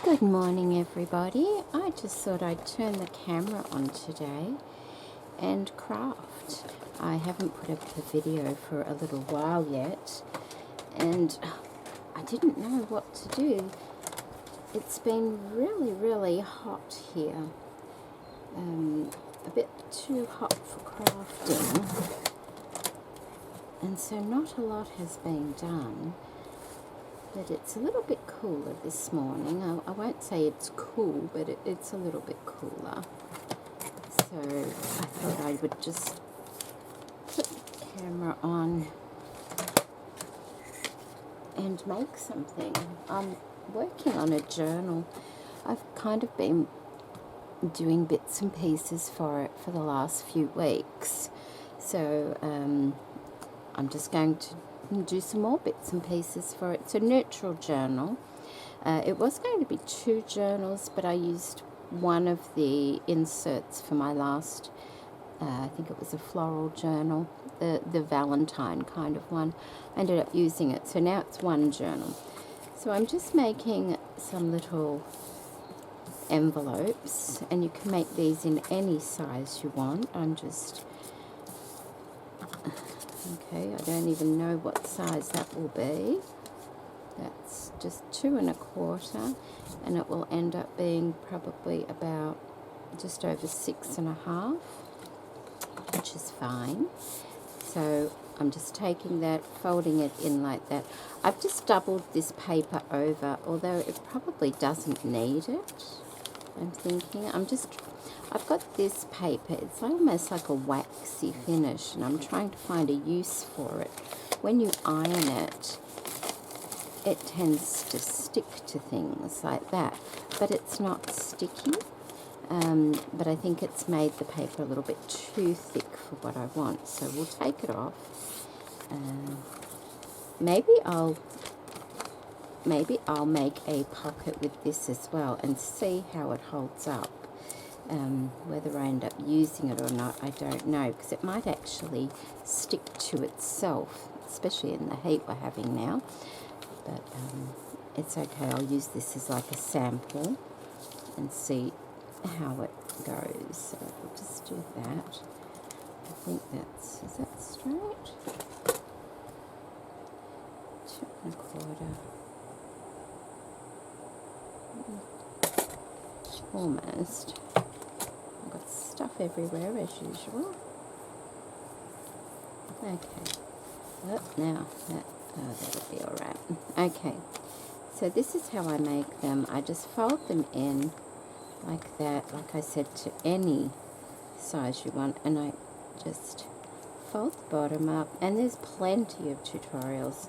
Good morning, everybody. I just thought I'd turn the camera on today and craft. I haven't put up a video for a little while yet, and I didn't know what to do. It's been really hot here. A bit too hot for crafting, and so not a lot has been done. But it's a little bit cooler this morning. I won't say it's cool, but it's a little bit cooler. So I thought I would just put the camera on and make something. I'm working on a journal. I've kind of been doing bits and pieces for it for the last few weeks. So I'm just going to do some more bits and pieces for it. It's a neutral journal. It was going to be 2 journals, but I used one of the inserts for my last, I think it was a floral journal, the Valentine kind of one. I ended up using it, so now it's 1 journal. So I'm just making some little envelopes, and you can make these in any size you want. Okay, I don't even know what size that will be. That's just 2 1/4, and it will end up being probably about just over 6 1/2, which is fine. So I'm just taking that, folding it in like that. I've just doubled this paper over, although it probably doesn't need it. I'm thinking, I've got this paper, it's almost like a waxy finish, and I'm trying to find a use for it. When you iron it, it tends to stick to things like that, but it's not sticky. But I think it's made the paper a little bit too thick for what I want, so we'll take it off. Maybe I'll make a pocket with this as well and see how it holds up. Whether I end up using it or not, I don't know, because it might actually stick to itself, especially in the heat we're having now. But it's okay, I'll use this as like a sample and see how it goes. So we'll just do that. I think is that straight? 2 1/4. Almost. I've got stuff everywhere as usual. Okay. Now that'll be alright. Okay. So this is how I make them. I just fold them in like that, like I said, to any size you want, and I just fold the bottom up, and there's plenty of tutorials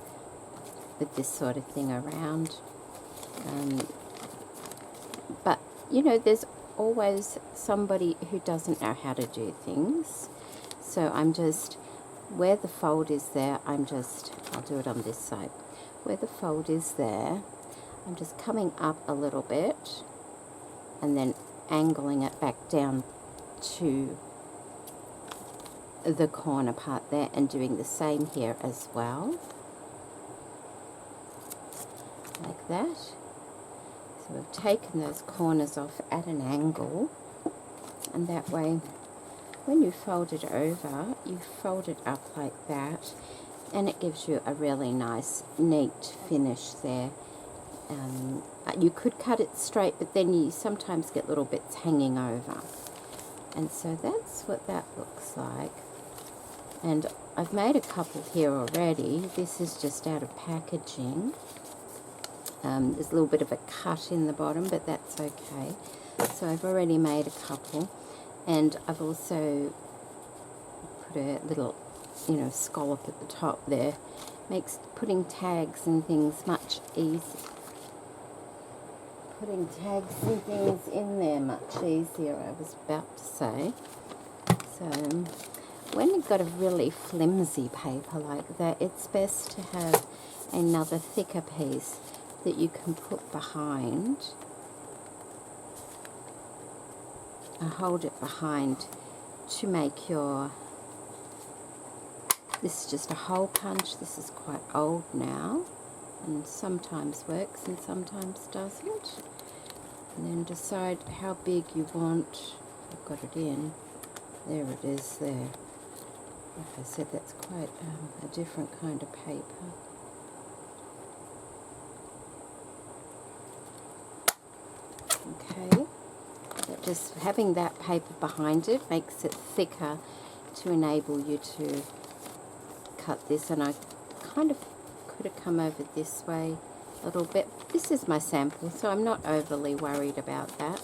with this sort of thing around. But you know, there's always somebody who doesn't know how to do things. So I'm just, where the fold is there, I'll do it on this side. Where the fold is there, I'm just coming up a little bit and then angling it back down to the corner part there, and doing the same here as well. Like that. So we've taken those corners off at an angle, and that way when you fold it over, you fold it up like that, and it gives you a really nice neat finish there. You could cut it straight, but then you sometimes get little bits hanging over, and so that's what that looks like. And I've made a couple here already. This is just out of packaging. There's a little bit of a cut in the bottom, but that's okay. So I've already made a couple, and I've also put a little, scallop at the top there. Makes putting tags and things much easier. Putting tags and things in there much easier, I was about to say. So when you've got a really flimsy paper like that, it's best to have another thicker piece that you can put behind. Hold it behind to make your, this is just a hole punch. This is quite old now, and sometimes works and sometimes doesn't. And then decide how big you want. I've got it in. There it is there. Like I said, that's quite a different kind of paper. Okay, but just having that paper behind it makes it thicker to enable you to cut this. And I kind of could have come over this way a little bit. This is my sample, so I'm not overly worried about that.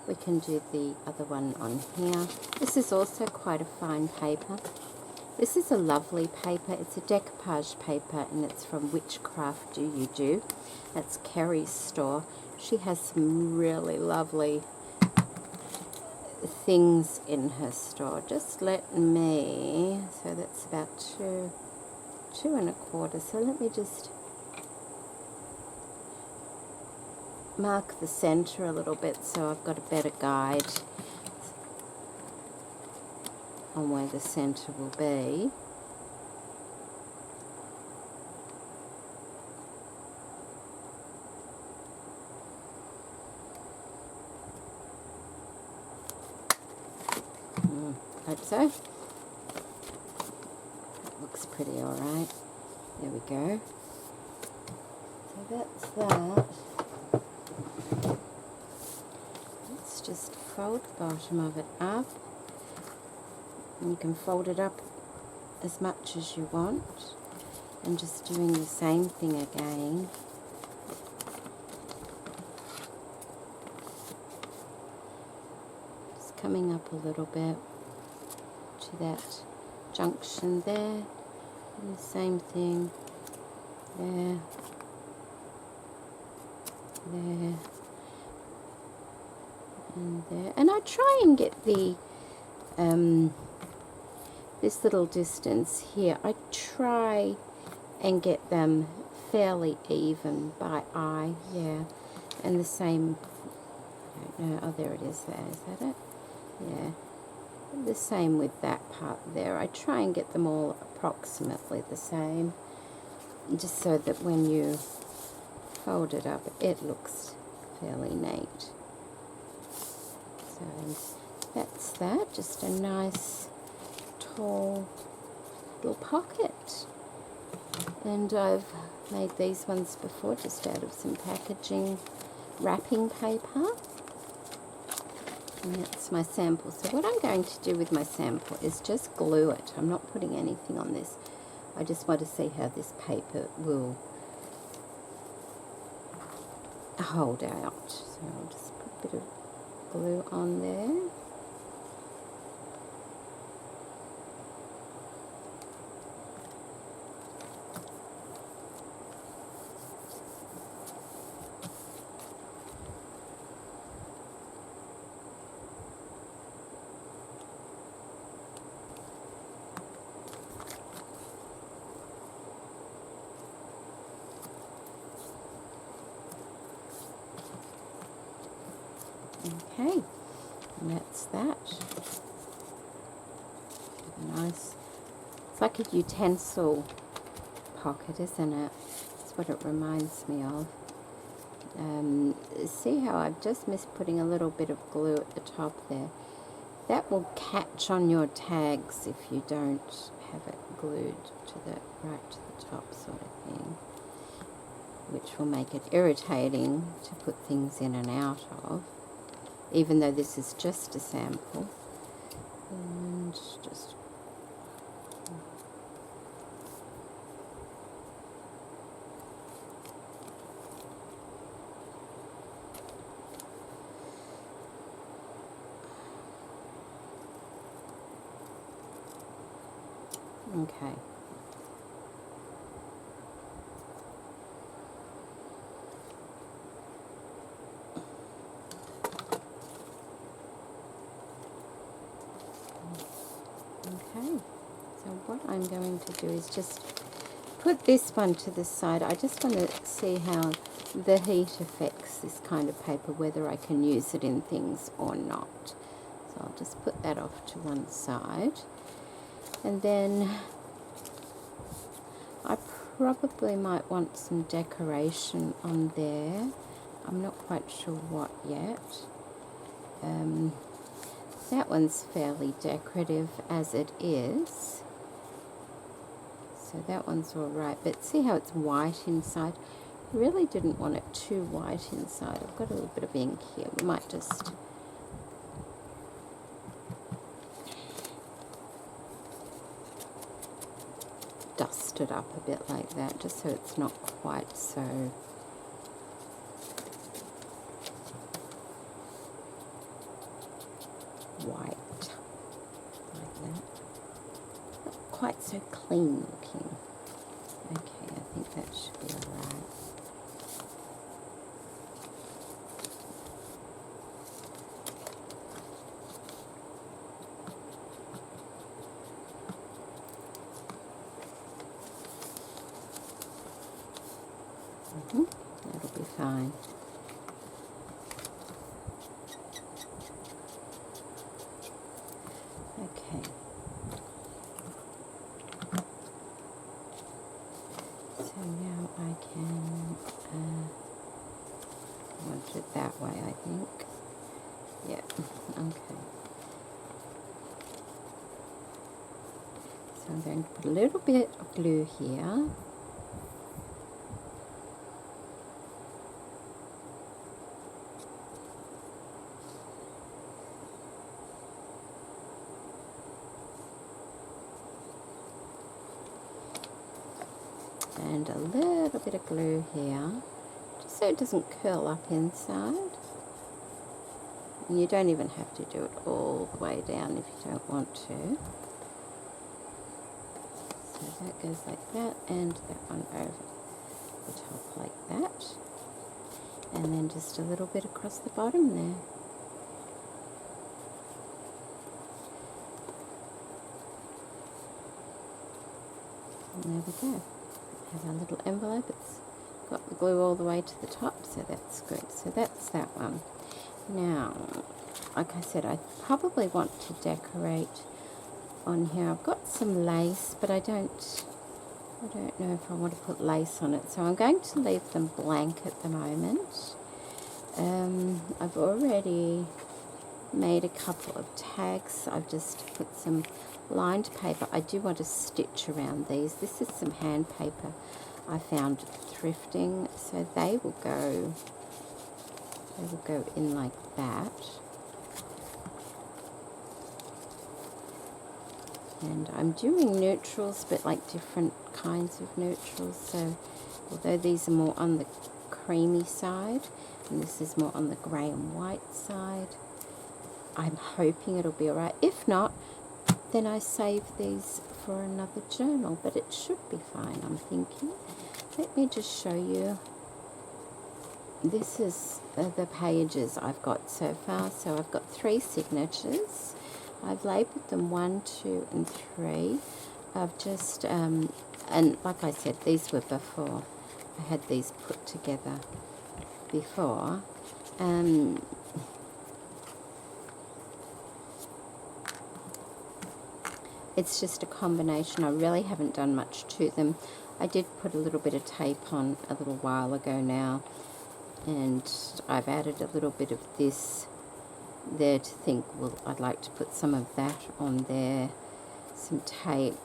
We can do the other one on here. This is also quite a fine paper. This is a lovely paper. It's a decoupage paper, and it's from Witchcraft Do You Do. That's Kerry's store. She has some really lovely things in her store. Just let me, so that's about 2.25. So let me just mark the center a little bit so I've got a better guide on where the center will be. Hope so. That looks pretty alright. There we go. So that's that. Let's just fold the bottom of it up. And you can fold it up as much as you want. And just doing the same thing again. Just coming up a little bit to that junction there. And the same thing there. There. And there. And I try and get the this little distance here, I try and get them fairly even by eye, yeah. And the same, I don't know, oh there it is there, is that it? Yeah. The same with that part there. I try and get them all approximately the same, just so that when you fold it up, it looks fairly neat. So that's that, just a nice tall little pocket. And I've made these ones before just out of some packaging wrapping paper. And that's my sample. So what I'm going to do with my sample is just glue it. I'm not putting anything on this. I just want to see how this paper will hold out. So I'll just put a bit of glue on there. Okay, and that's that. Nice. It's like a utensil pocket, isn't it? That's what it reminds me of. See how I've just missed putting a little bit of glue at the top there? That will catch on your tags if you don't have it glued to the right to the top sort of thing, which will make it irritating to put things in and out of, even though this is just a sample. And just okay. Okay, so what I'm going to do is just put this one to the side. I just want to see how the heat affects this kind of paper, whether I can use it in things or not. So I'll just put that off to one side. And then I probably might want some decoration on there. I'm not quite sure what yet. That one's fairly decorative as it is. So that one's all right, but see how it's white inside? Really didn't want it too white inside. I've got a little bit of ink here. We might just dust it up a bit like that, just so it's not quite so white like that. Not quite so clean looking. Okay, I think that should be alright. That'll be fine. Okay. So now I can want it that way, I think. Yeah, okay. So I'm going to put a little bit of glue here. And a little bit of glue here, just so it doesn't curl up inside. And you don't even have to do it all the way down if you don't want to. So that goes like that, and that one over the top like that. And then just a little bit across the bottom there. And there we go. Have our little envelope. It's got the glue all the way to the top, so that's good. So that's that one. Now, like I said, I probably want to decorate on here. I've got some lace, but I don't know if I want to put lace on it. So I'm going to leave them blank at the moment. I've already made a couple of tags. I've just put some lined paper. I do want to stitch around these. This is some hand paper I found thrifting, so they will go in like that. And I'm doing neutrals, but like different kinds of neutrals. So although these are more on the creamy side and this is more on the grey and white side, I'm hoping it'll be alright. If not, then I save these for another journal, but it should be fine, I'm thinking. Let me just show you. This is the pages I've got so far. So I've got 3 signatures. I've labelled them 1, 2, and 3. I've just, and like I said, these were before. I had these put together before. It's just a combination. I really haven't done much to them. I did put a little bit of tape on a little while ago now, and I've added a little bit of this there to think, well, I'd like to put some of that on there, some tape,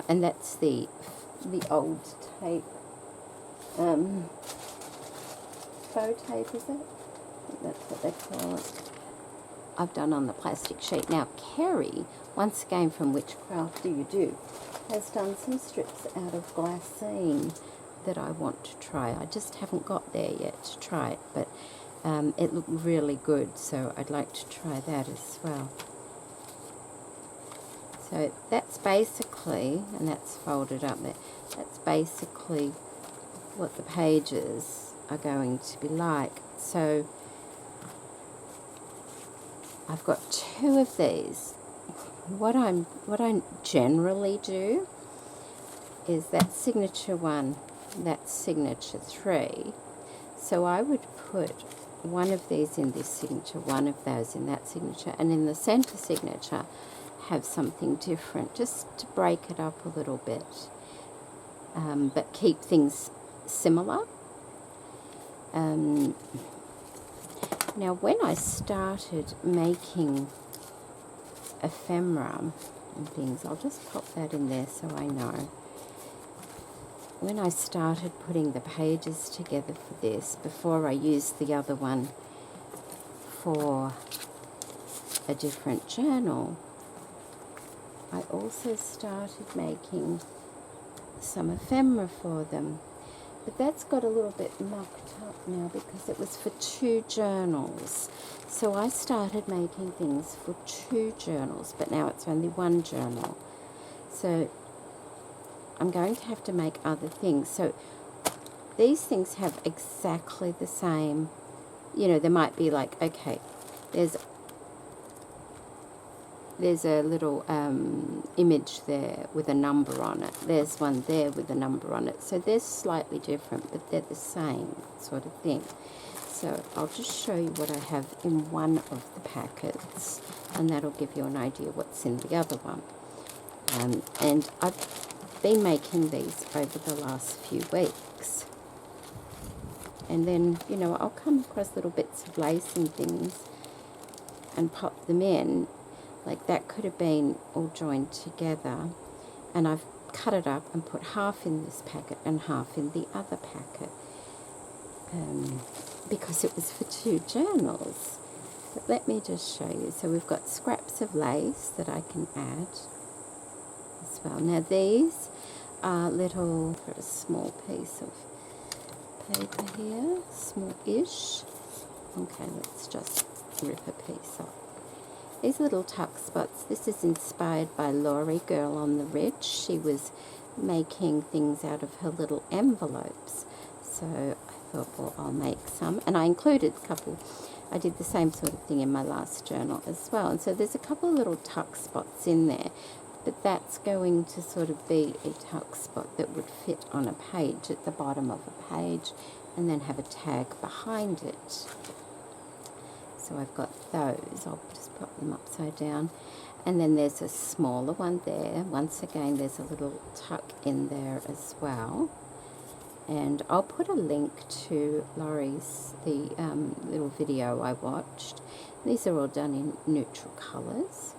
and that's the old tape, faux tape, is it? I think that's what they call it. I've done on the plastic sheet. Now Kerry, once again from Witchcraft Do You Do, has done some strips out of glassine that I want to try. I just haven't got there yet to try it, but it looked really good, so I'd like to try that as well. So that's basically, and that's folded up there, that's basically what the pages are going to be like. So I've got 2 of these. What I generally do is that signature 1, that's signature 3. So I would put one of these in this signature, one of those in that signature, and in the center signature have something different, just to break it up a little bit, but keep things similar. Now when I started making ephemera and things, I'll just pop that in there so I know. When I started putting the pages together for this, before I used the other one for a different journal, I also started making some ephemera for them. But that's got a little bit mucked up now because it was for 2 journals. So I started making things for 2 journals, but now it's only 1 journal. So I'm going to have to make other things. So these things have exactly the same, you know, there might be like, okay, there's a little image there with a number on it. There's one there with a number on it. So they're slightly different, but they're the same sort of thing. So I'll just show you what I have in one of the packets, and that'll give you an idea what's in the other one. And I've been making these over the last few weeks. And then, you know, I'll come across little bits of lace and things and pop them in. Like that could have been all joined together, and I've cut it up and put half in this packet and half in the other packet, because it was for 2 journals. But let me just show you. So we've got scraps of lace that I can add as well. Now these are little, for a small piece of paper here, small-ish. Okay, let's just rip a piece off. These little tuck spots, this is inspired by Laurie, Girl on the Ridge. She was making things out of her little envelopes. So I thought, well, I'll make some. And I included a couple. I did the same sort of thing in my last journal as well. And so there's a couple of little tuck spots in there. But that's going to sort of be a tuck spot that would fit on a page at the bottom of a page, and then have a tag behind it. So I've got those. I'll just pop them upside down. And then there's a smaller one there. Once again, there's a little tuck in there as well. And I'll put a link to Laurie's, the little video I watched. These are all done in neutral colours.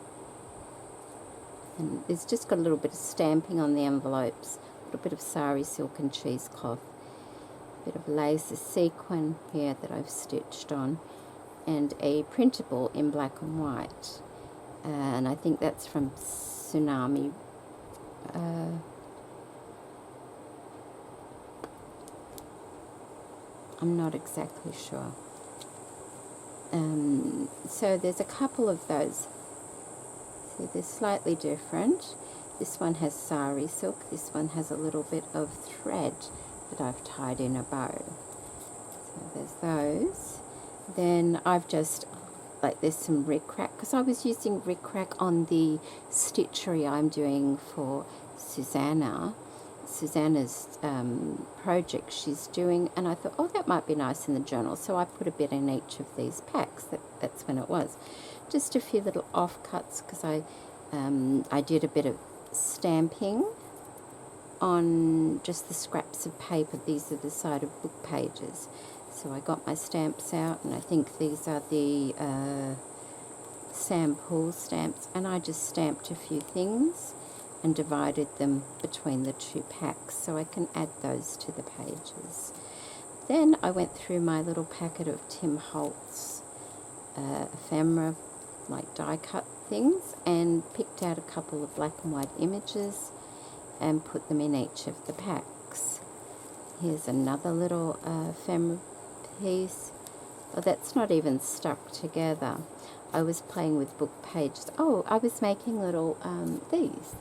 And it's just got a little bit of stamping on the envelopes, a little bit of sari silk and cheesecloth, a bit of lace, a sequin here that I've stitched on, and a printable in black and white. And I think that's from Tsunami. I'm not exactly sure. So there's a couple of those. See, they're slightly different. This one has sari silk. This one has a little bit of thread that I've tied in a bow. So there's those. Then I've just, like, there's some rickrack, because I was using rickrack on the stitchery I'm doing for Susanna's project she's doing, and I thought, oh, that might be nice in the journal. So I put a bit in each of these packs. That's when it was. Just a few little offcuts, because I did a bit of stamping on just the scraps of paper. These are the side of book pages. So I got my stamps out, and I think these are the Sam Poole stamps, and I just stamped a few things and divided them between the 2 packs so I can add those to the pages. Then I went through my little packet of Tim Holtz ephemera, like die cut things, and picked out a couple of black and white images and put them in each of the packs. Here's another little ephemera piece. Oh, that's not even stuck together. I was playing with book pages. Oh, I was making little these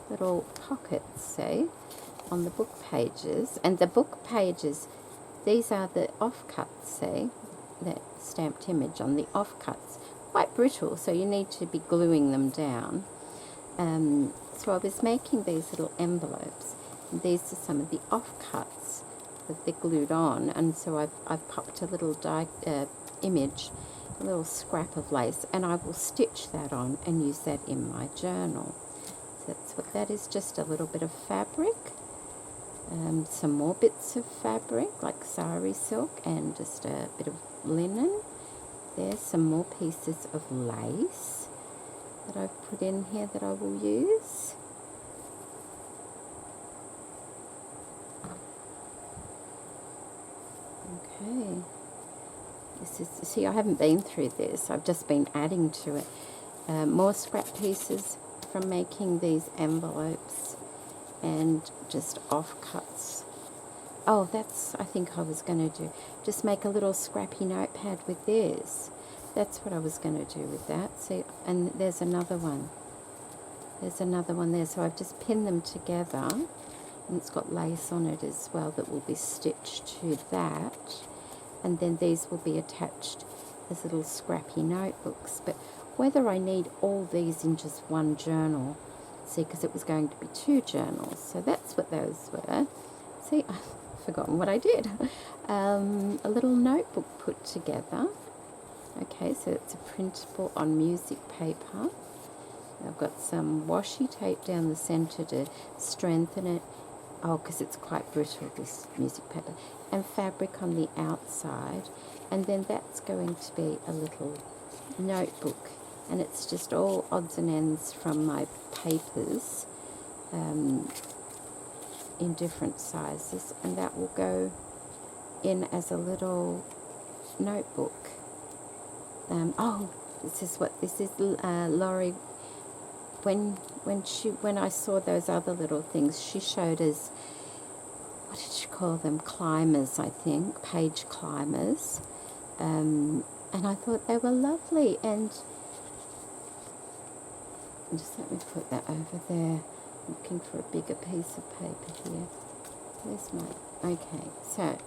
little pockets, see, on the book pages. And the book pages, these are the offcuts, see, that stamped image on the offcuts. Quite brittle, so you need to be gluing them down. So I was making these little envelopes, and these are some of the offcuts that they're glued on, and so I've popped a little image, a little scrap of lace, and I will stitch that on and use that in my journal. So that's what that is, just a little bit of fabric some more bits of fabric like sari silk and just a bit of linen. There's some more pieces of lace that I've put in here that I will use. Okay. This is, see, I haven't been through this. I've just been adding to it. More scrap pieces from making these envelopes and just offcuts. Oh, that's, I think I was going to do. Just make a little scrappy notepad with this. That's what I was going to do with that. See, and there's another one. There's another one there. So I've just pinned them together. And it's got lace on it as well that will be stitched to that. And then these will be attached as little scrappy notebooks. But whether I need all these in just one journal, see, because it was going to be 2 journals. So that's what those were. See, I've forgotten what I did. A little notebook put together. Okay, so it's a printable on music paper. I've got some washi tape down the centre to strengthen it. Oh, because it's quite brittle, this music paper. And fabric on the outside. And then that's going to be a little notebook. And it's just all odds and ends from my papers in different sizes. And that will go in as a little notebook. Oh, this is what this is. Laurie, when I saw those other little things, she showed us, what did she call them? Climbers, I think, page climbers. And I thought they were lovely. And just let me put that over there. I'm looking for a bigger piece of paper here. Where's my? Okay, so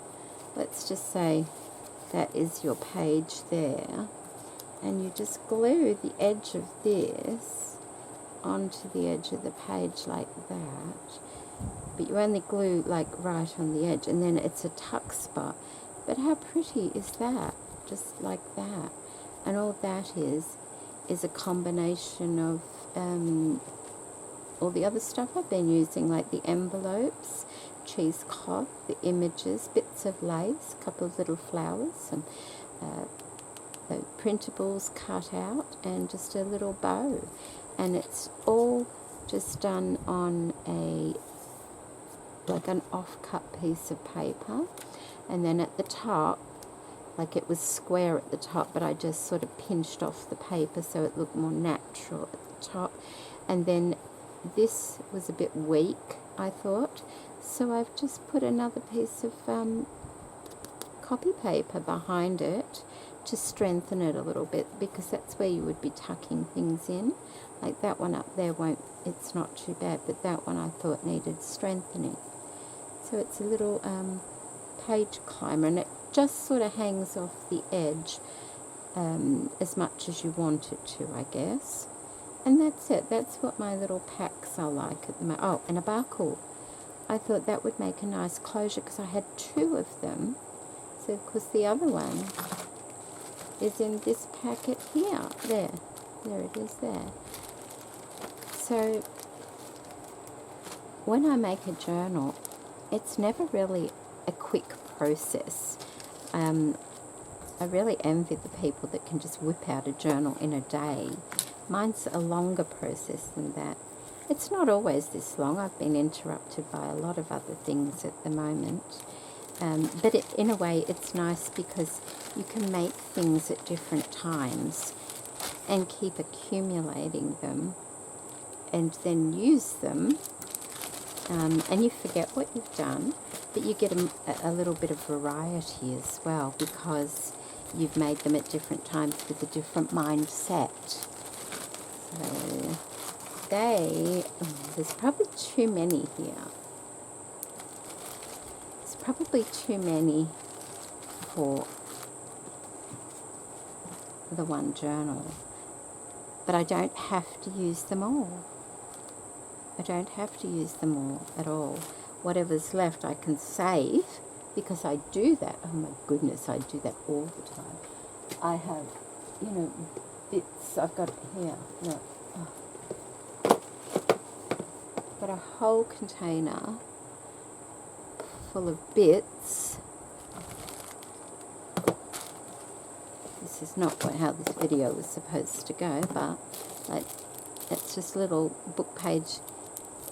let's just say that is your page there. And you just glue the edge of this onto the edge of the page like that. But you only glue like right on the edge, and then it's a tuck spot. But how pretty is that? Just like that. And all that is a combination of all the other stuff I've been using, like the envelopes, cheesecloth, the images, bits of lace, a couple of little flowers, some the printables cut out, and just a little bow. And it's all just done on like an off-cut piece of paper. And then at the top, like it was square at the top, but I just sort of pinched off the paper so it looked more natural at the top. And then this was a bit weak, I thought, so I've just put another piece of copy paper behind it to strengthen it a little bit, because that's where you would be tucking things in. Like that one up there won't, it's not too bad, but that one I thought needed strengthening. So it's a little page climber, and it just sort of hangs off the edge as much as you want it to, I guess. And that's it. That's what my little packs are like at the moment. Oh, and a buckle. I thought that would make a nice closure because I had 2 of them. So, of course, the other one is in this packet here. There it is there. So, when I make a journal, it's never really a quick process. I really envy the people that can just whip out a journal in a day. Mine's a longer process than that. It's not always this long. I've been interrupted by a lot of other things at the moment. But in a way, it's nice because you can make things at different times and keep accumulating them and then use them. And you forget what you've done, but you get a little bit of variety as well because you've made them at different times with a different mindset. So there's probably too many here. There's probably too many for the one journal, but I don't have to use them all. I don't have to use them all at all. Whatever's left I can save, because I do that. Oh my goodness, I do that all the time. I have, bits. I've got it here. Look. Oh. Got a whole container full of bits. This is not how this video was supposed to go, but like, it's just a little book page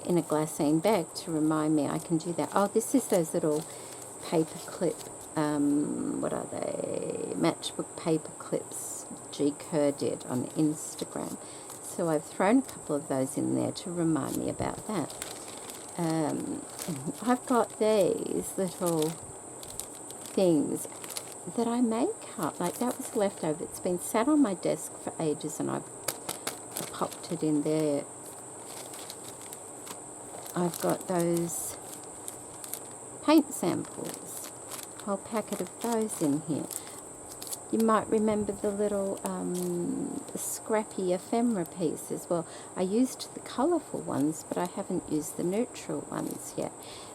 in a glassine bag to remind me I can do that. Oh, this is those little paper clip, what are they? Matchbook paper clips G. Kerr did on Instagram. So I've thrown a couple of those in there to remind me about that. I've got these little things that I make up. Like, that was leftover. It's been sat on my desk for ages and I've popped it in there. I've got those paint samples, a whole packet of those in here. You might remember the little Scrappy ephemera pieces. Well, I used the colourful ones, but I haven't used the neutral ones yet.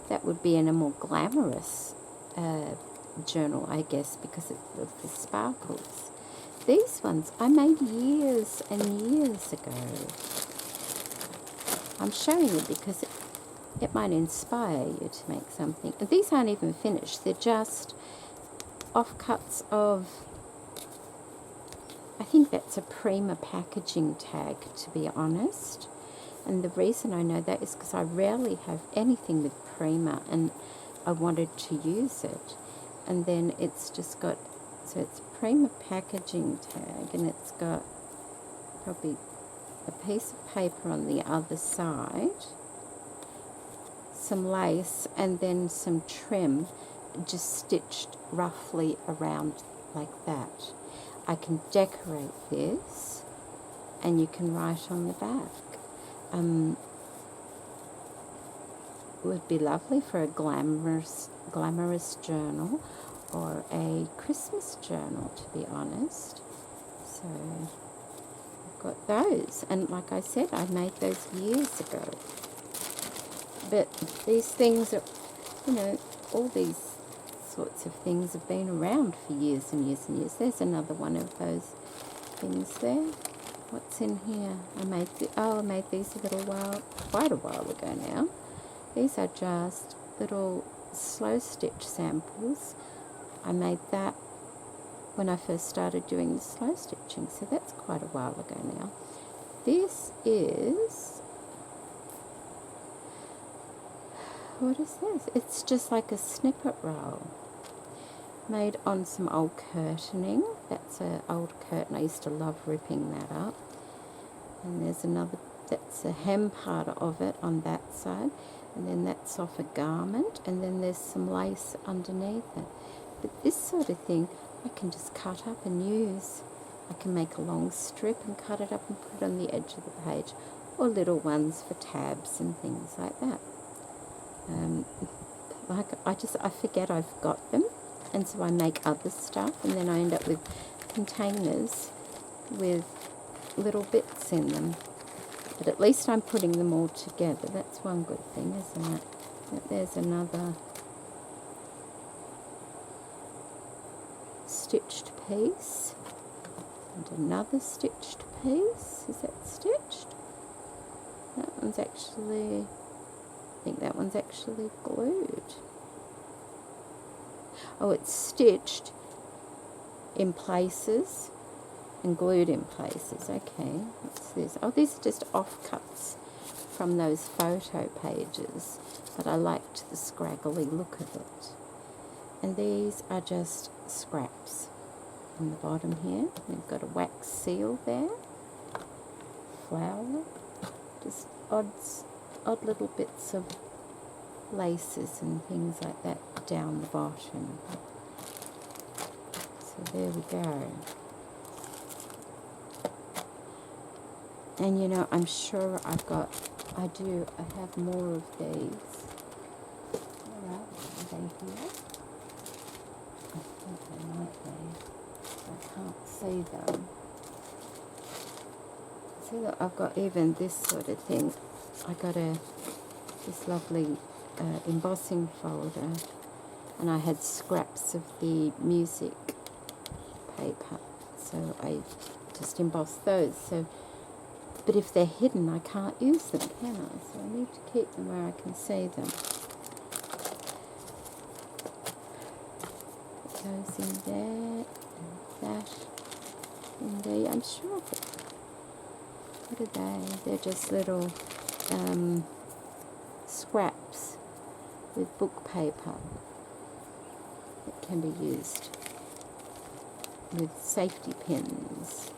That would be in a more glamorous journal, I guess, because of the sparkles. These ones I made years and years ago. I'm showing you because it might inspire you to make something. And these aren't even finished. They're just offcuts of, I think that's a Prima packaging tag, to be honest. And the reason I know that is because I rarely have anything with Prima, and I wanted to use it. And then it's just got, so it's a Prima packaging tag, and it's got probably a piece of paper on the other side, some lace, and then some trim just stitched roughly around like that. I can decorate this, and you can write on the back. It would be lovely for a glamorous journal or a Christmas journal, to be honest. So I've got those, and like I said, I made those years ago. But these things are, you know, all these sorts of things have been around for years and years and years. There's another one of those things there. What's in here? I made these quite a while ago now. These are just little slow stitch samples. I made that when I first started doing the slow stitching, so that's quite a while ago now. This is, what is this? It's just like a snippet roll made on some old curtaining. That's an old curtain. I used to love ripping that up. And there's another, that's a hem part of it on that side. And then that's off a garment. And then there's some lace underneath it. But this sort of thing, I can just cut up and use. I can make a long strip and cut it up and put it on the edge of the page. Or little ones for tabs and things like that. I forget I've got them, and so I make other stuff, and then I end up with containers with little bits in them. But at least I'm putting them all together. That's one good thing, isn't it? But there's another stitched piece, and another stitched piece. Is that stitched? That one's actually, I think that one's actually glued. Oh, it's stitched in places and glued in places. Okay, what's this? Oh, these are just offcuts from those photo pages, but I liked the scraggly look of it. And these are just scraps on the bottom here. We've got a wax seal there, flower, just odd little bits of laces and things like that down the bottom. So there we go. And you know, I'm sure I have more of these. Alright, are they here? I think they might be. I can't see them. See that I've got even this sort of thing. I got this lovely embossing folder, and I had scraps of the music paper, so I just embossed those. So, but if they're hidden, I can't use them, can I? So I need to keep them where I can see them. goes in there, and that in there. I'm sure, what are they? They're just little scraps with book paper that can be used with safety pins.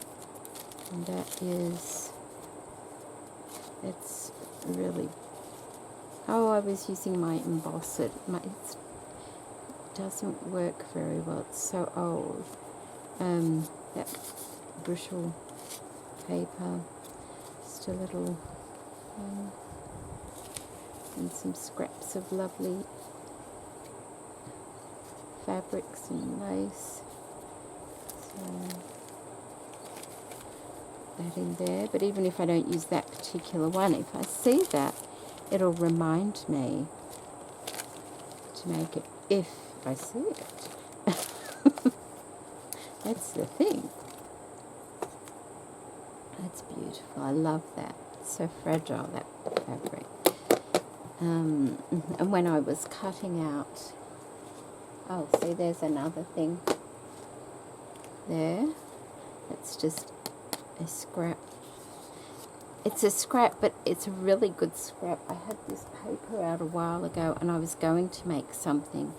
And that's really, oh, I was using my embosser. It doesn't work very well, it's so old. That brittle paper, just a little, and some scraps of lovely fabrics and lace. So that in there, but even if I don't use that particular one, if I see that, it'll remind me to make it if I see it. That's the thing. That's beautiful. I love that. It's so fragile, that fabric. And when I was cutting out, oh, see, there's another thing there. It's just a scrap. It's a scrap, but it's a really good scrap. I had this paper out a while ago, and I was going to make something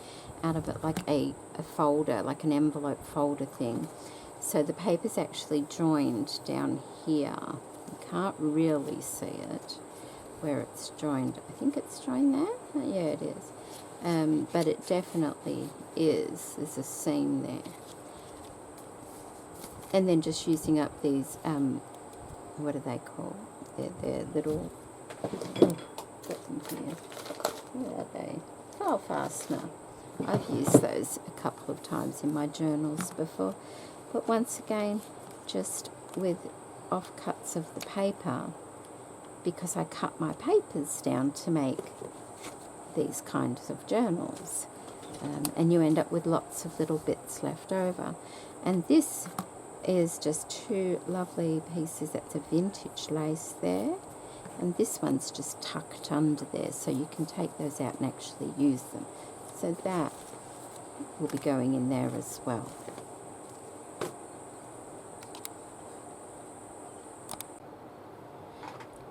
out of it, like a folder, like an envelope folder thing. So the paper's actually joined down here. You can't really see it where it's joined. I think it's joined there. Oh, yeah, it is. But it definitely is. There's a seam there. And then just using up these, what are they called? They're little, what's in here? What are they? File fastener. I've used those a couple of times in my journals before. But once again, just with offcuts of the paper, because I cut my papers down to make these kinds of journals. And you end up with lots of little bits left over. And this is just two lovely pieces. That's a vintage lace there, and this one's just tucked under there, so you can take those out and actually use them. So that will be going in there as well.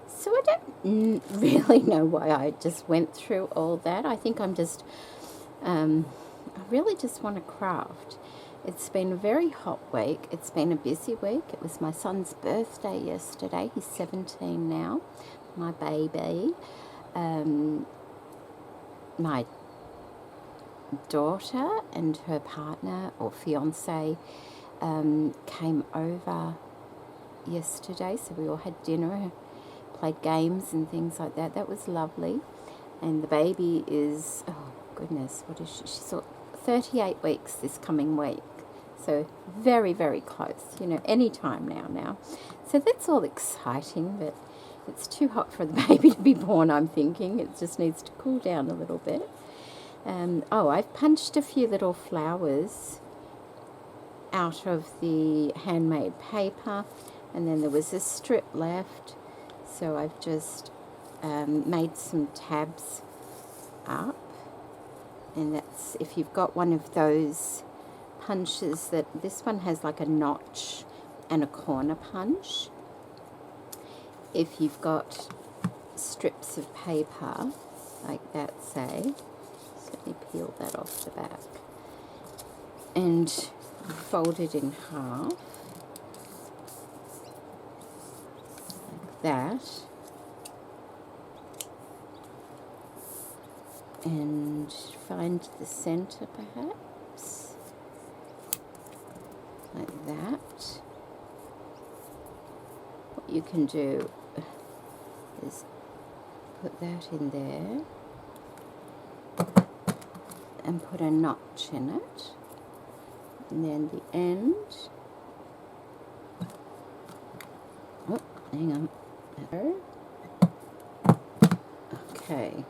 So I don't really know why I just went through all that. I think I'm just, I really just want to craft. It's been a very hot week. It's been a busy week. It was my son's birthday yesterday. He's 17 now, my baby. My daughter and her partner or fiance came over yesterday, so we all had dinner, played games and things like that. That was lovely. And the baby is, oh goodness, what is she? She's 38 weeks this coming week. So very, very close, you know, any time now. So that's all exciting, but it's too hot for the baby to be born, I'm thinking. It just needs to cool down a little bit. Oh, I've punched a few little flowers out of the handmade paper, and then there was a strip left. So I've just made some tabs up, and that's, if you've got one of those punches, that this one has like a notch and a corner punch. If you've got strips of paper like that, say, so let me peel that off the back and fold it in half like that, and find the center perhaps like that. What you can do is put that in there and put a notch in it, and then the end, oh, hang on, okay,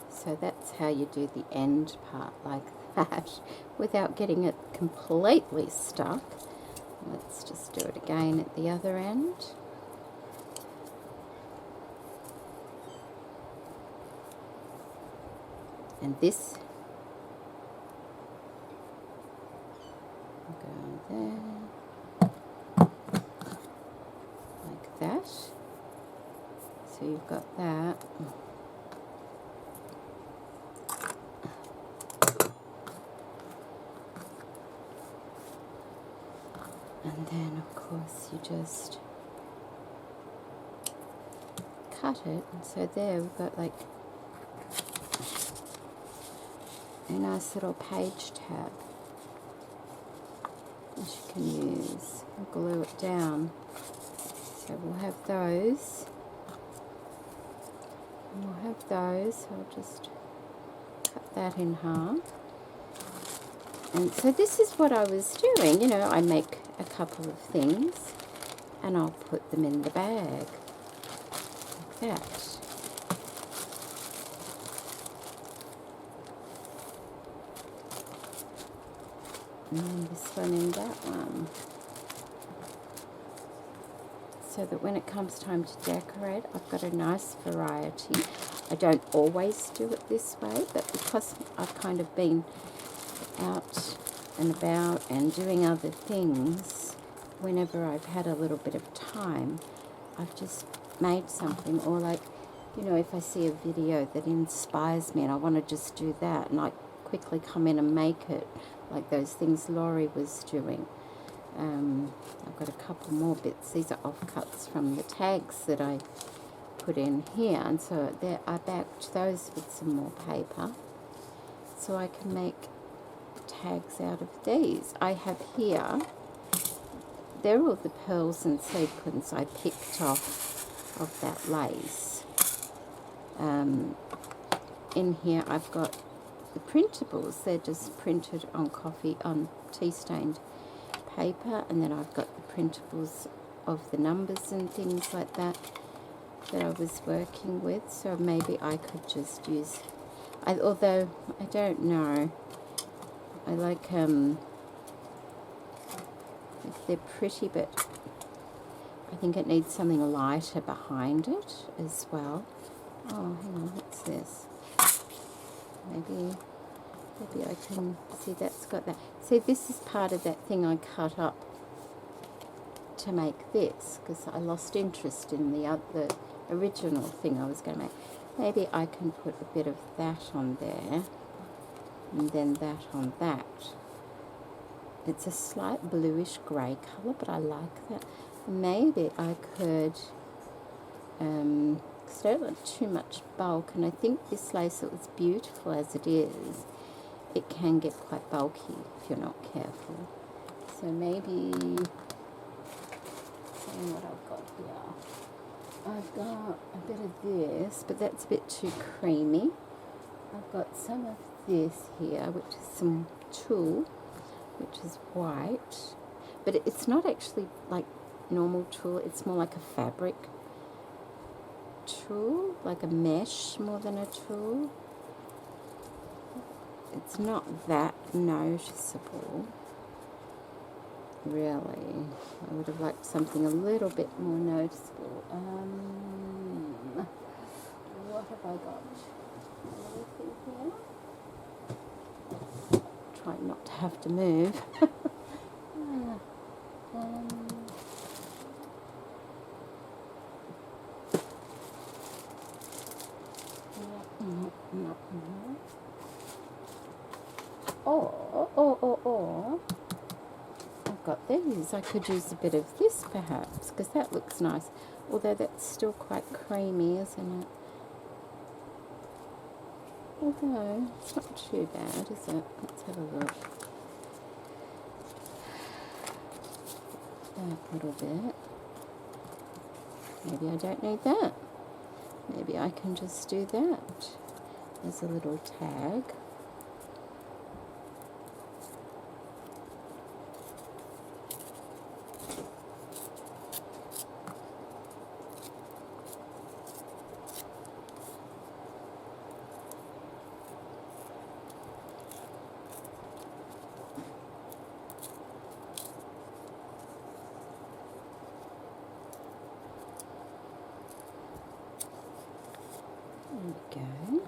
so that's how you do the end part, like that, without getting it completely stuck. Let's just do it again at the other end. And this Go there. Like that. So you've got that. And then of course you just cut it. And so there we've got like a nice little page tab which you can use and glue it down. So we'll have those. And we'll have those. So I'll just cut that in half. And so this is what I was doing. You know, I make a couple of things and I'll put them in the bag like that. And then this one and that one. So that when it comes time to decorate, I've got a nice variety. I don't always do it this way, but because I've kind of been out and about and doing other things, whenever I've had a little bit of time, I've just made something. Or like, you know, if I see a video that inspires me and I want to just do that, and I quickly come in and make it, like those things Laurie was doing. I've got a couple more bits. These are offcuts from the tags that I put in here, and so there I backed those with some more paper so I can make tags out of these. I have here, they're all the pearls and sequins I picked off of that lace. In here I've got the printables. They're just printed on tea stained paper, and then I've got the printables of the numbers and things like that that I was working with. So maybe I could just use, although I don't know, I like they're pretty, but I think it needs something lighter behind it as well. Oh, hang on, what's this? Maybe I can see that's got that. See, this is part of that thing I cut up to make this, because I lost interest in the original thing I was going to make. Maybe I can put a bit of that on there, and then that on that. It's a slight bluish grey colour, but I like that. Maybe I could, because I don't want too much bulk, and I think this lace, it was beautiful as it is, it can get quite bulky if you're not careful. So maybe, seeing what I've got here, I've got a bit of this, but that's a bit too creamy. I've got some of this here, which is some tulle, which is white, but it's not actually like normal tulle, it's more like a fabric tulle, like a mesh more than a tulle. It's not that noticeable, really. I would have liked something a little bit more noticeable. What have I got? Anything here? Try not to have to move. Or I've got these. I could use a bit of this perhaps, because that looks nice. Although that's still quite creamy, isn't it? Although it's not too bad, is it? Let's have a look. That little bit. Maybe I don't need that. Maybe I can just do that as a little tag. There we go.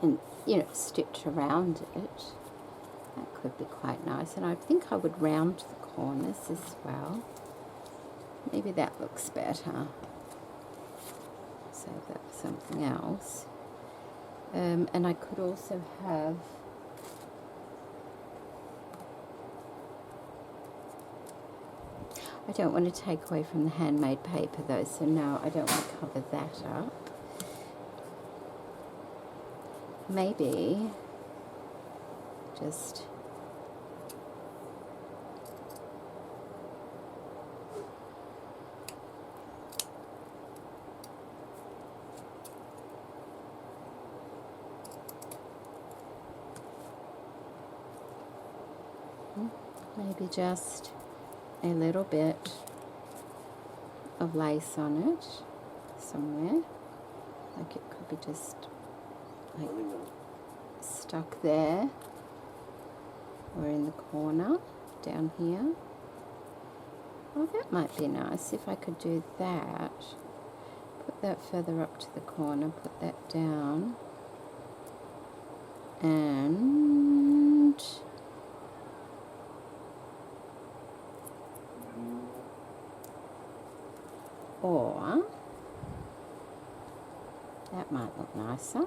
and, you know, stitch around it. That could be quite nice. And I think I would round the corners as well. Maybe that looks better. Save that for something else. And I could also have I don't want to take away from the handmade paper though, so no, I don't want to cover that up. Maybe just a little bit of lace on it somewhere. Like it could be just like stuck there or in the corner down here. Well, that might be nice if I could do that. Put that further up to the corner, put that down, and or that might look nicer.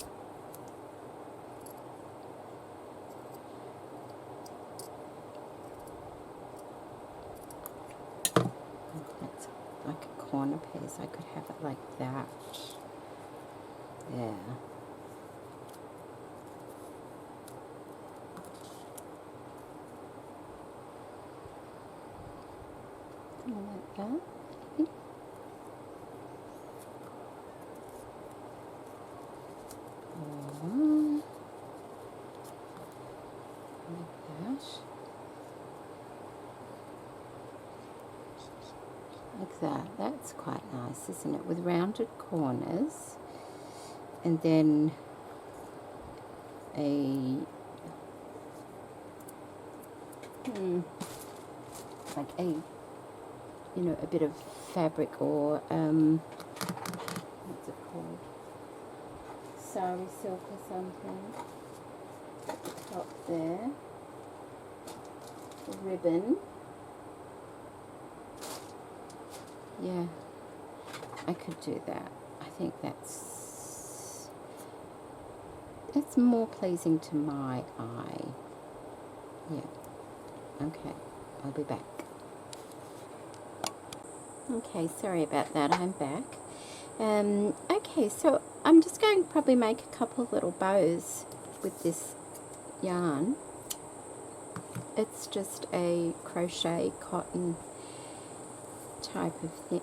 That's like a corner piece. I could have it like that. There. Like that. Like that. That's quite nice, isn't it? With rounded corners, and then like a a bit of fabric or what's it called? Sari silk or something. At the top there. The ribbon. Yeah, I could do that. I think that's more pleasing to my eye. Yeah. Okay, I'll be back. Okay, sorry about that. I'm back. Okay, so I'm just going to probably make a couple of little bows with this yarn. It's just a crochet cotton type of thing.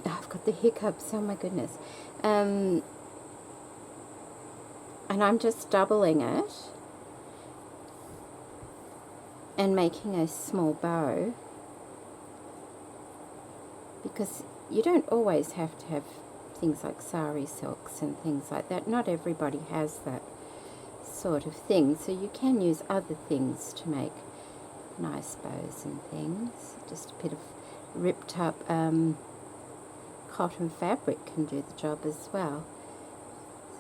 Oh, I've got the hiccups, oh my goodness. And I'm just doubling it and making a small bow, because you don't always have to have things like sari silks and things like that. Not everybody has that sort of thing, so you can use other things to make nice bows and things. Just a bit of ripped up cotton fabric can do the job as well.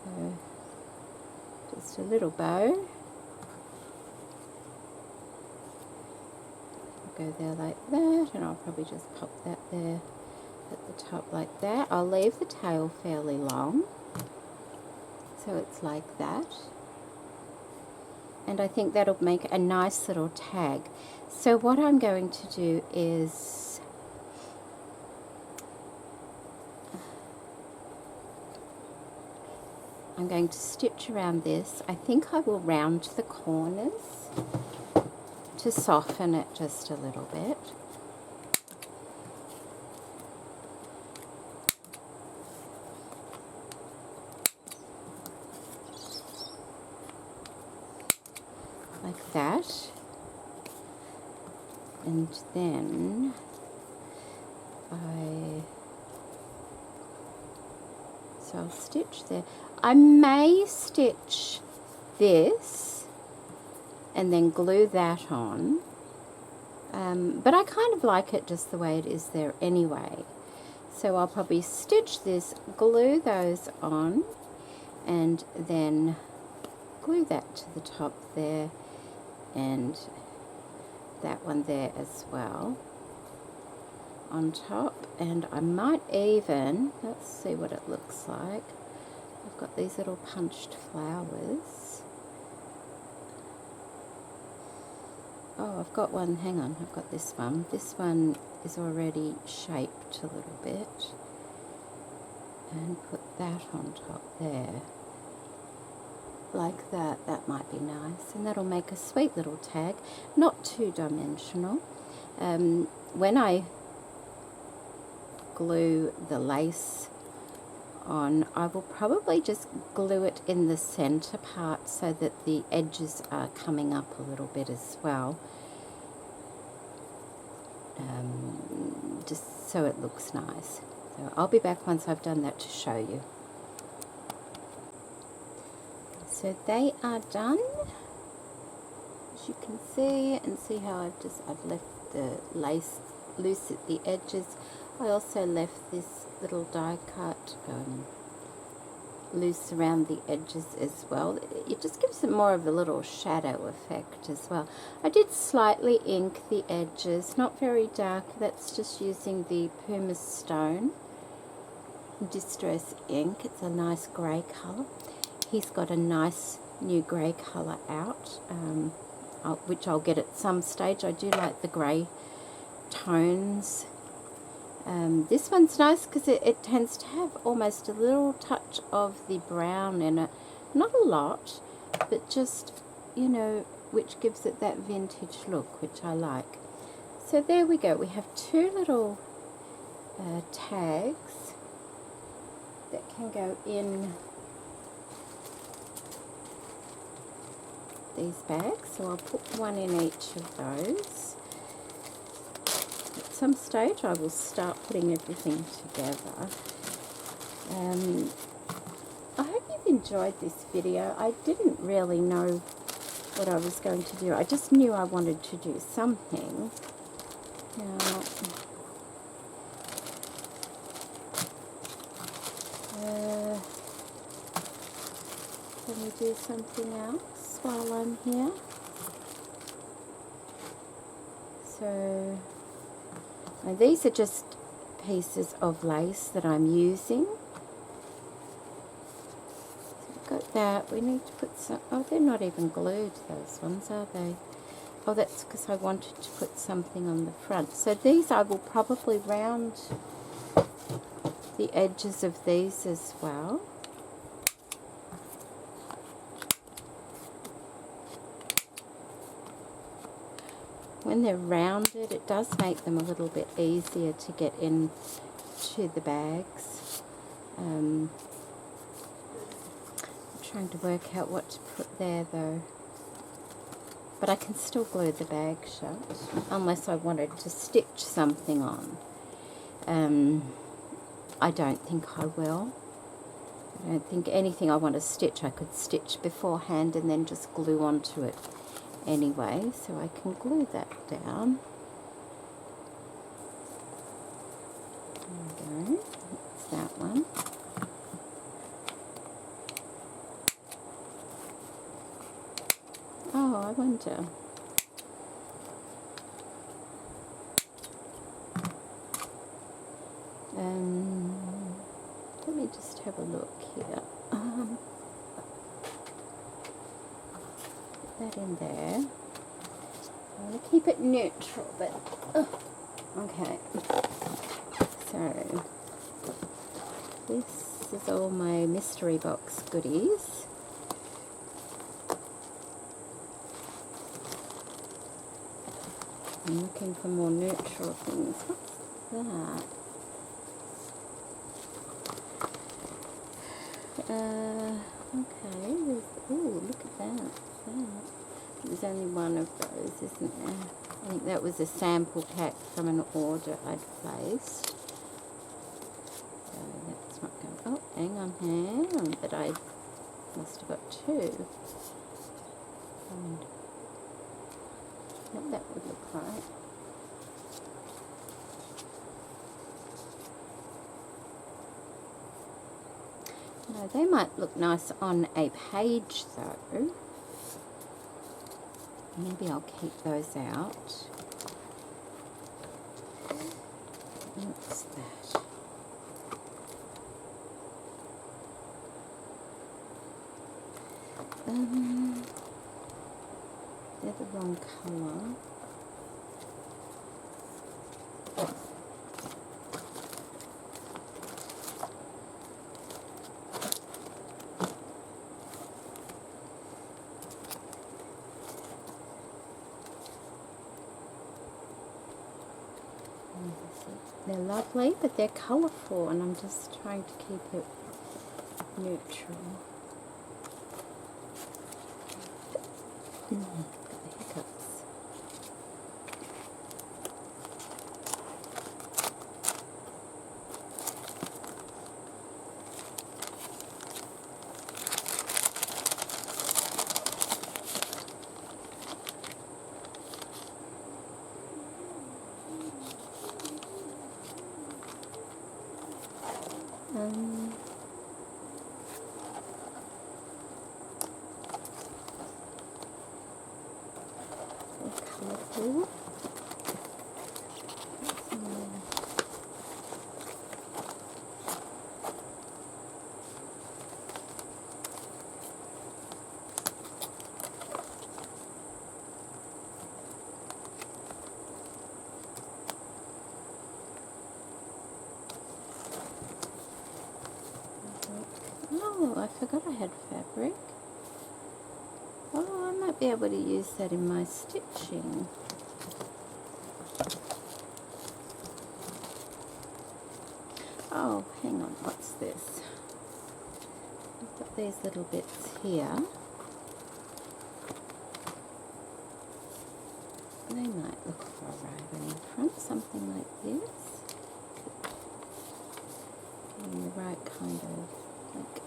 So just a little bow. I'll go there like that, and I'll probably just pop that there at the top like that. I'll leave the tail fairly long, so it's like that. And I think that'll make a nice little tag. So what I'm going to do is I'm going to stitch around this. I think I will round the corners to soften it just a little bit. Like that. And then so I'll stitch there. I may stitch this and then glue that on, but I kind of like it just the way it is there anyway. So I'll probably stitch this, glue those on, and then glue that to the top there, and that one there as well on top. And I might even, let's see what it looks like. I've got these little punched flowers. Oh, I've got one, hang on, I've got this one. This one is already shaped a little bit. And put that on top there. Like that, that might be nice. And that'll make a sweet little tag, not two-dimensional. When I glue the lace on, I will probably just glue it in the center part so that the edges are coming up a little bit as well, just so it looks nice. So I'll be back once I've done that to show you. So they are done, as you can see, and see how I've left the lace loose at the edges. I also left this little die cut loose around the edges as well. It just gives it more of a little shadow effect as well. I did slightly ink the edges, not very dark. That's just using the pumice stone distress ink. It's a nice grey colour. He's got a nice new grey colour out, which I'll get at some stage. I do like the grey tones. This one's nice because it tends to have almost a little touch of the brown in it. Not a lot, but just, you know, which gives it that vintage look, which I like. So there we go. We have two little tags that can go in these bags. So I'll put one in each of those. At some stage I will start putting everything together. I hope you've enjoyed this video. I didn't really know what I was going to do. I just knew I wanted to do something. Now, can we do something else while I'm here? So, now these are just pieces of lace that I'm using. So we've got that. We need to put some, oh, they're not even glued, those ones, are they? Oh, that's because I wanted to put something on the front. So these I will probably round the edges of these as well. When they're rounded, it does make them a little bit easier to get into the bags. I'm trying to work out what to put there though. But I can still glue the bag shut, unless I wanted to stitch something on. I don't think I will. I don't think anything I want to stitch I could stitch beforehand and then just glue onto it anyway, so I can glue that down. There we go, that's that one. Oh, I wonder. Let me just have a look here. Put that in there. I want to keep it neutral, but okay. So this is all my mystery box goodies. I'm looking for more neutral things. What's that? Okay. Oh, look at that. There's only one of those, isn't there? I think that was a sample pack from an order I'd placed. So that's not going. Oh, hang on, but I must have got two. And what that would look like. They might look nice on a page though. Maybe I'll keep those out. What's that? They're the wrong colour. They're lovely, but they're colourful, and I'm just trying to keep it neutral. Got the hiccups. Colourful. Oh, I forgot I had fabric. Oh, I might be able to use that in my stitching. Oh, hang on, what's this? I've got these little bits here. They might look alright on the front, something like this. Getting the right kind of, like that.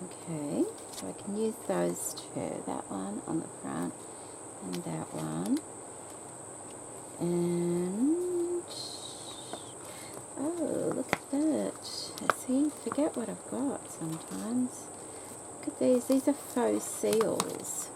Okay, so I can use those two, that one on the front and that one. And, oh, look at that. See, forget what I've got sometimes. Look at these are faux seals.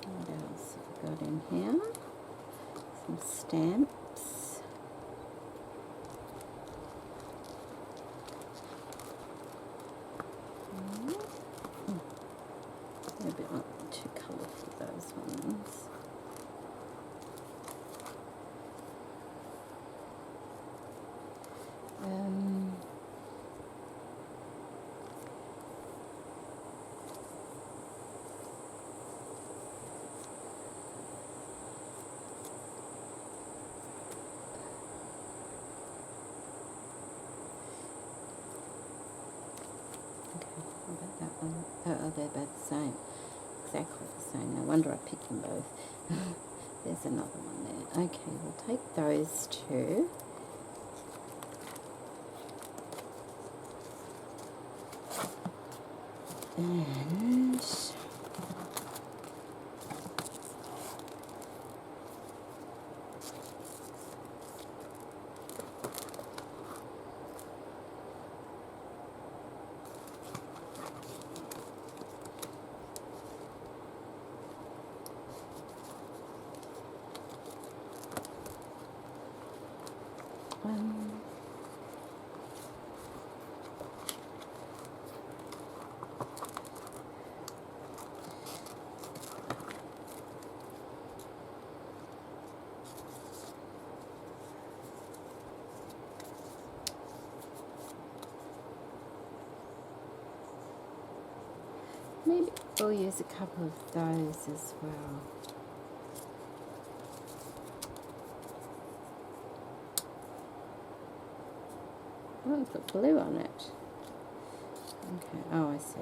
What else have I got in here? Some stamps. A bit too colourful, those ones. That one. Oh, they're both the same. Exactly the same. No wonder I picked them both. There's another one there. Okay, we'll take those two. And Maybe we'll use a couple of those as well. Oh, it's got blue on it. Okay, oh, I see.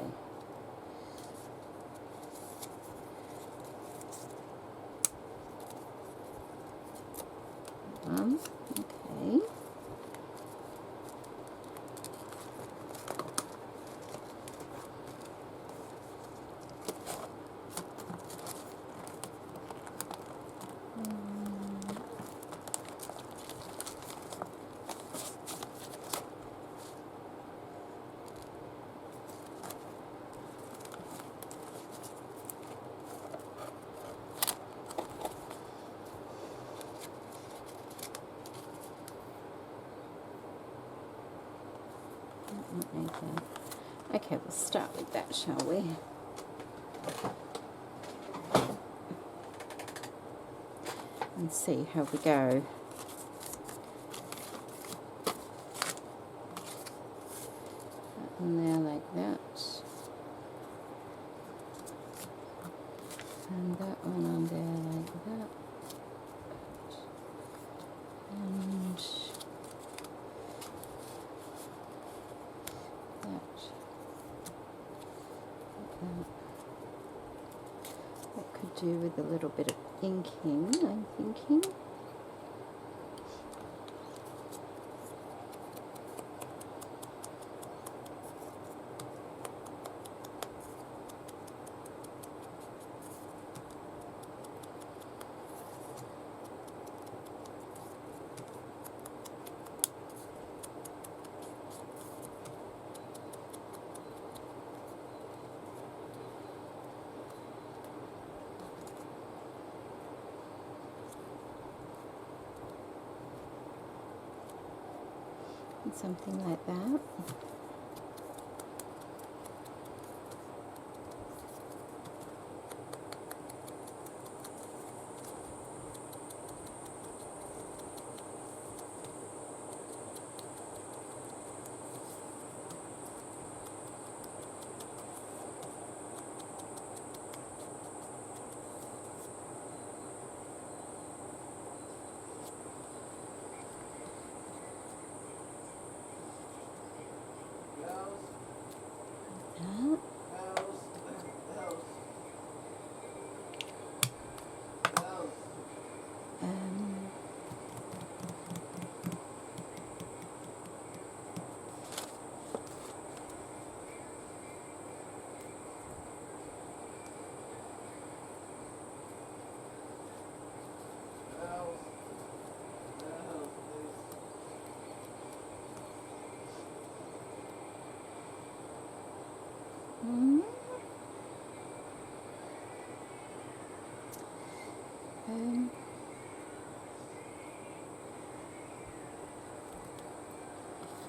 Okay. Okay, we'll start with that, shall we? And see how we go. That one there like that. And that one on there like that. And that could do with a little bit of inking, I'm thinking. Something like that.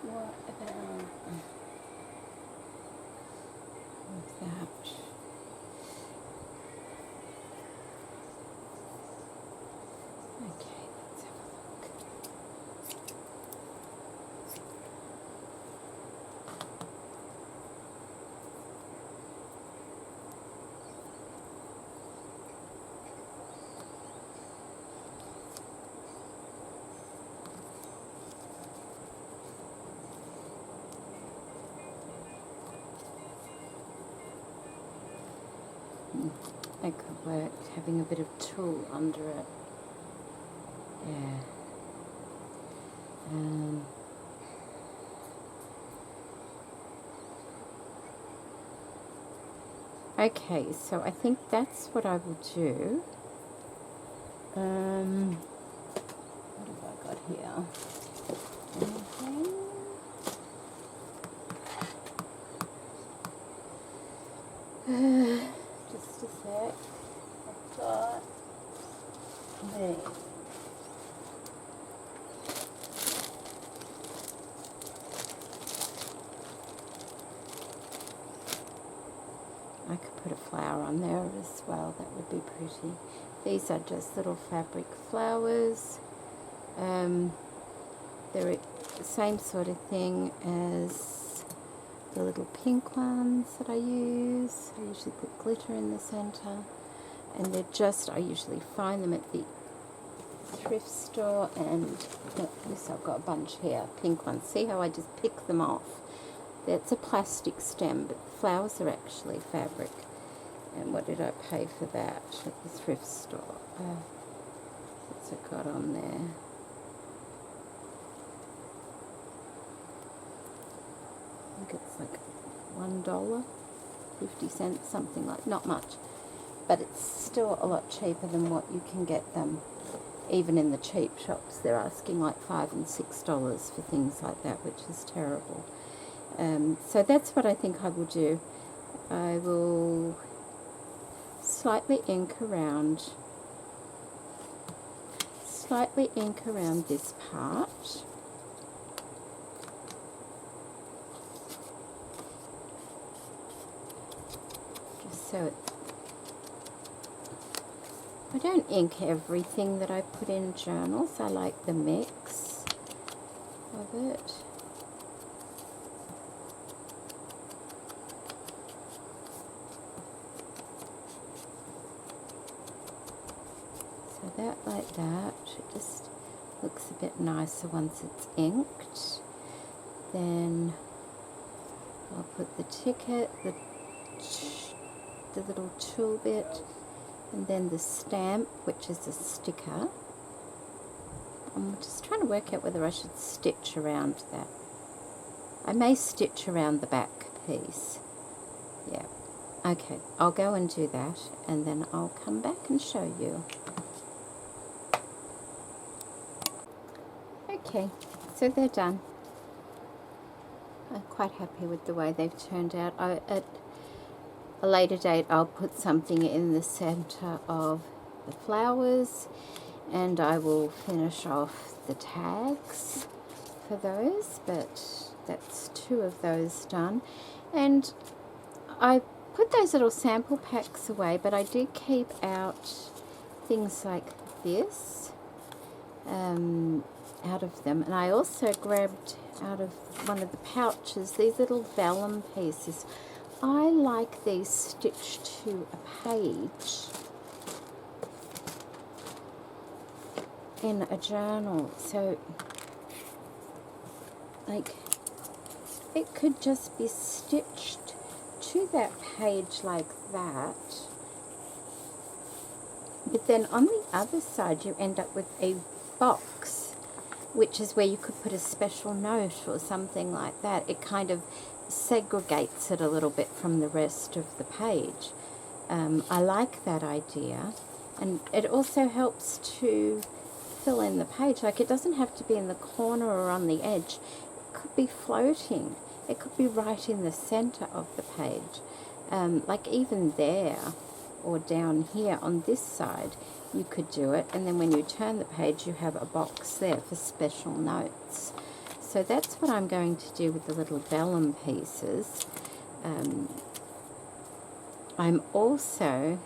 What about that? Okay, let's have a look. It could work, having a bit of tulle under it. Yeah. Okay, so I think that's what I will do. What have I got here? Okay. Just a sec. I've got these. I could put a flower on there as well, that would be pretty. These are just little fabric flowers. They're the same sort of thing as the little pink ones that I use. I usually put glitter in the center, and they're just, I usually find them at the thrift store, and this I've got a bunch here, pink ones. See how I just pick them off? That's a plastic stem, but the flowers are actually fabric. And what did I pay for that at the thrift store? What's it got on there? I think it's like $1, 50 cents, something like, not much. But it's still a lot cheaper than what you can get them. Even in the cheap shops, they're asking like $5 and $6 for things like that, which is terrible. So that's what I think I will do. I will slightly ink around this part. Just so I don't ink everything that I put in journals. I like the mix of it. So that like that, it just looks a bit nicer once it's inked. Then I'll put the ticket, the little tool bit, and then the stamp, which is a sticker. I'm just trying to work out whether I should stitch around that. I may stitch around the back piece. Yeah. Okay, I'll go and do that, and then I'll come back and show you. Okay, so they're done. I'm quite happy with the way they've turned out. At a later date, I'll put something in the center of the flowers, and I will finish off the tags for those, but that's 2 of those done. And I put those little sample packs away, but I did keep out things like this out of them, and I also grabbed out of one of the pouches these little vellum pieces. I like these stitched to a page in a journal, so like it could just be stitched to that page like that, but then on the other side you end up with a box, which is where you could put a special note or something like that. It kind of segregates it a little bit from the rest of the page. I like that idea, and it also helps to fill in the page. Like, it doesn't have to be in the corner or on the edge. It could be floating. It could be right in the center of the page. Like even there or down here on this side, you could do it, and then when you turn the page you have a box there for special notes. So that's what I'm going to do with the little vellum pieces. I'm also,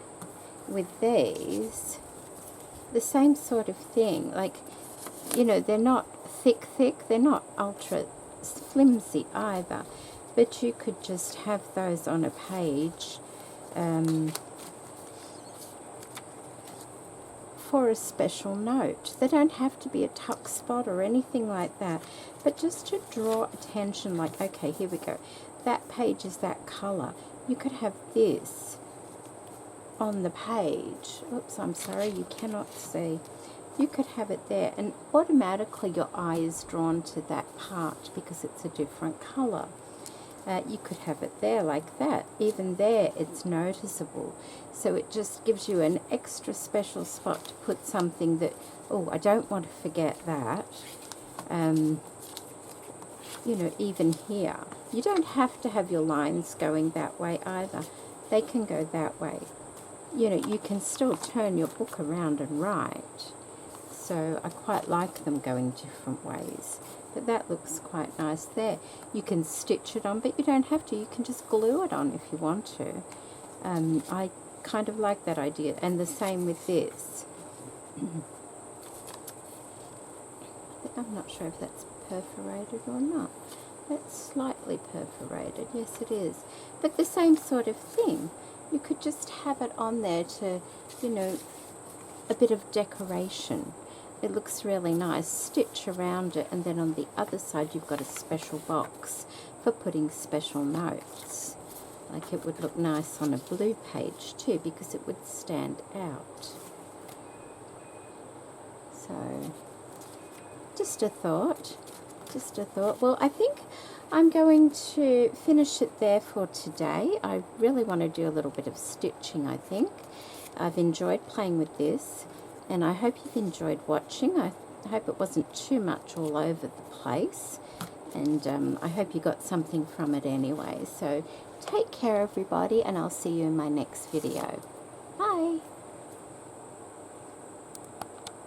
with these, the same sort of thing. Like, you know, they're not thick, they're not ultra flimsy either, but you could just have those on a page for a special note. They don't have to be a tuck spot or anything like that, but just to draw attention, like, okay, here we go, that page is that color. You could have this on the page. Oops, I'm sorry, you cannot see. You could have it there, and automatically your eye is drawn to that part because it's a different color. You could have it there like that. Even there, it's noticeable. So it just gives you an extra special spot to put something that, oh, I don't want to forget that. You know, even here. You don't have to have your lines going that way either. They can go that way. You know, you can still turn your book around and write. So I quite like them going different ways. But that looks quite nice there. You can stitch it on, but you don't have to. You can just glue it on if you want to. I kind of like that idea. And the same with this. I'm not sure if that's perforated or not. That's slightly perforated, yes it is. But the same sort of thing. You could just have it on there to, you know, a bit of decoration. It looks really nice. Stitch around it, and then on the other side you've got a special box for putting special notes. Like it would look nice on a blue page too, because it would stand out. So, just a thought. Just a thought. Well, I think I'm going to finish it there for today. I really want to do a little bit of stitching, I think. I've enjoyed playing with this, and I hope you've enjoyed watching. I hope it wasn't too much all over the place, and I hope you got something from it anyway. So take care, everybody, and I'll see you in my next video.